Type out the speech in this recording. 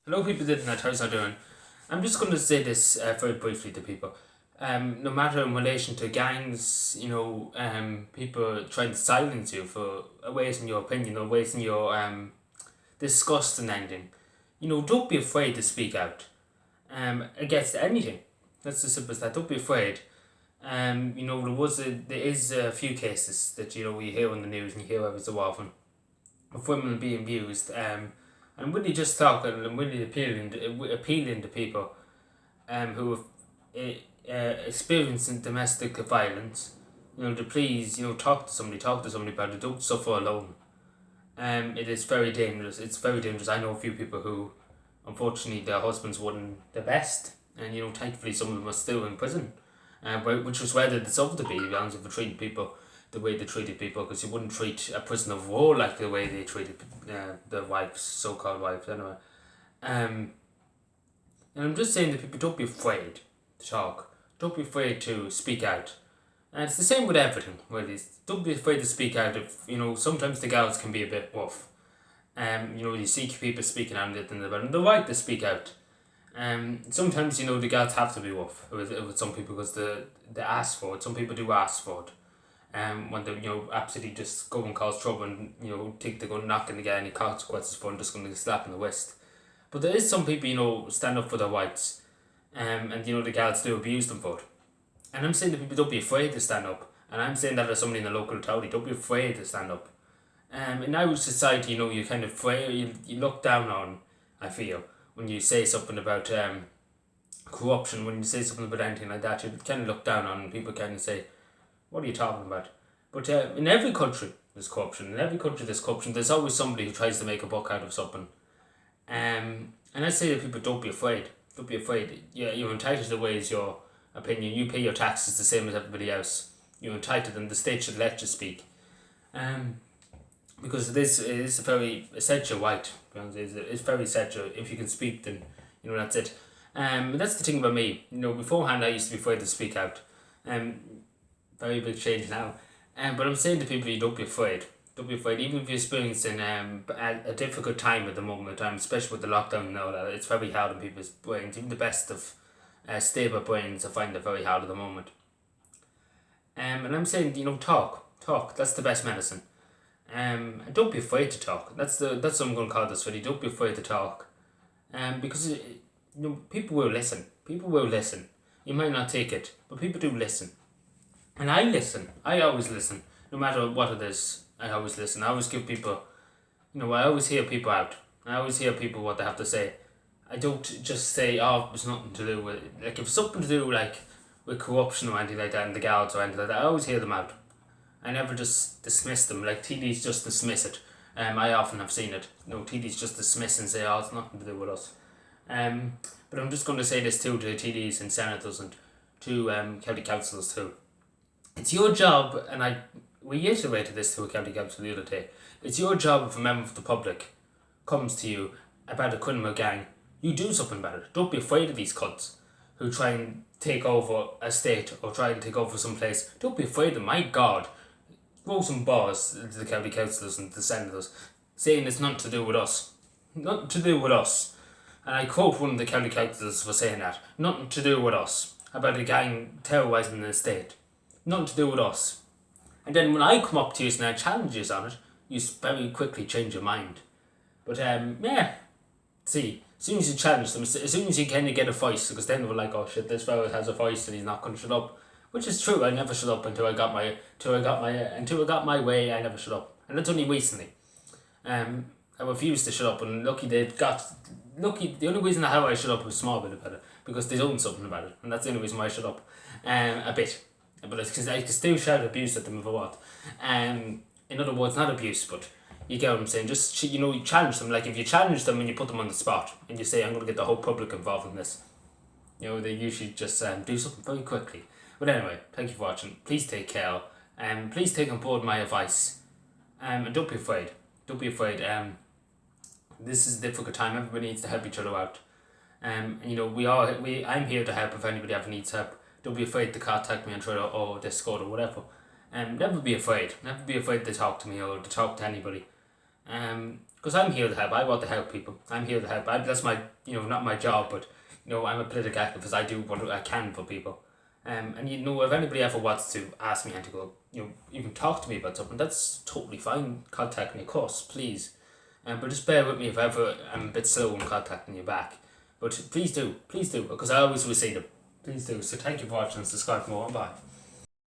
Hello, people did that. How's that doing? I'm just going to say this very briefly to people. No matter in relation to gangs, people trying to silence you for ways in your opinion or ways in your disgust and anything. Don't be afraid to speak out against anything. That's as simple as that. Don't be afraid. There is a few cases that we hear on the news and you hear every so often of women being abused. I'm really just talking and I'm really appealing to people who have experiencing domestic violence, to please, talk to somebody about it. Don't suffer alone. It is very dangerous. It's very dangerous. I know a few people who, unfortunately, their husbands weren't the best, and thankfully some of them are still in prison, which was where they deserve to be honest, for treating people the way they treated people, because you wouldn't treat a prisoner of war like the way they treated the wives, so-called wives, anyway. And I'm just saying that people don't be afraid to talk. Don't be afraid to speak out. And it's the same with everything, really. Don't be afraid to speak out. If sometimes the girls can be a bit rough. You see people speaking out and they're the right to speak out. Sometimes the girls have to be rough with some people because they ask for it. Some people do ask for it. When they absolutely just go and cause trouble and think they're going to knock and get any consequences for and just going to slap in the wrist. But there is some people stand up for their rights, and the girls do abuse them for it. And I'm saying that people don't be afraid to stand up, and I'm saying that as somebody in the local authority, don't be afraid to stand up. In our society, you're kind of afraid, you look down on, I feel, when you say something about corruption, when you say something about anything like that, you kind of look down on and people kind of say, what are you talking about? But in every country there's corruption. In every country there's corruption. There's always somebody who tries to make a buck out of something. And I say to people, don't be afraid. Don't be afraid. Yeah, you're entitled to raise your opinion. You pay your taxes the same as everybody else. You're entitled, and the state should let you speak. Because it is a very essential right. It's very essential. If you can speak, then that's it. That's the thing about me. Beforehand I used to be afraid to speak out. Very big change now. But I'm saying to people, you don't be afraid. Don't be afraid. Even if you're experiencing a difficult time at the moment, especially with the lockdown and all that, it's very hard on people's brains. Even the best of stable brains, I find it very hard at the moment. And I'm saying, talk. That's the best medicine. And don't be afraid to talk. That's what I'm going to call this video. Don't be afraid to talk. Because people will listen. People will listen. You might not take it, but people do listen. And I listen. I always listen. No matter what it is, I always listen. I always give people, I always hear people out. I always hear people what they have to say. I don't just say, oh, it's nothing to do with, if it's something to do with corruption or anything like that, and the guards or anything like that, I always hear them out. I never just dismiss them, like TDs just dismiss it. I often have seen it. TDs just dismiss and say, oh, it's nothing to do with us. But I'm just going to say this too to TDs and senators and to county councillors too. It's your job, and I reiterated this to a county council the other day, it's your job if a member of the public comes to you about a criminal gang, you do something about it. Don't be afraid of these cunts who try and take over a state or try and take over some place. Don't be afraid of them. My God, throw some bars to the county councillors and the senators saying it's nothing to do with us. Nothing to do with us. And I quote one of the county councillors for saying that. Nothing to do with us. About a gang terrorising the state. Nothing to do with us. And then when I come up to you and I challenge you on it, you very quickly change your mind. But see, as soon as you challenge them, as soon as you kind of get a voice, because then they were like, oh shit, this fella has a voice and he's not going to shut up. Which is true. I never shut up until I got my way. I never shut up, and that's only recently. I refused to shut up, and lucky. The only reason how I shut up was a small bit about it, because they done something about it, and that's the only reason why I shut up. A bit. But it's because I can still shout abuse at them if I want. In other words, not abuse, but you get what I'm saying. Just you challenge them. Like if you challenge them and you put them on the spot and you say, I'm going to get the whole public involved in this. They usually just do something very quickly. But anyway, thank you for watching. Please take care. Please take on board my advice. And don't be afraid. Don't be afraid. This is a difficult time. Everybody needs to help each other out. I'm here to help if anybody ever needs help. Don't be afraid to contact me on Twitter or Discord or whatever. Never be afraid. Never be afraid to talk to me or to talk to anybody. Because I'm here to help. I want to help people. I'm here to help. That's my, not my job, but I'm a political activist. I do what I can for people. And if anybody ever wants to ask me how to go, you can talk to me about something. That's totally fine. Contact me, of course, please. But just bear with me if ever I'm a bit slow in contacting you back. But please do, because I always will say them. Please do. So thank you for watching. Subscribe for more. Bye.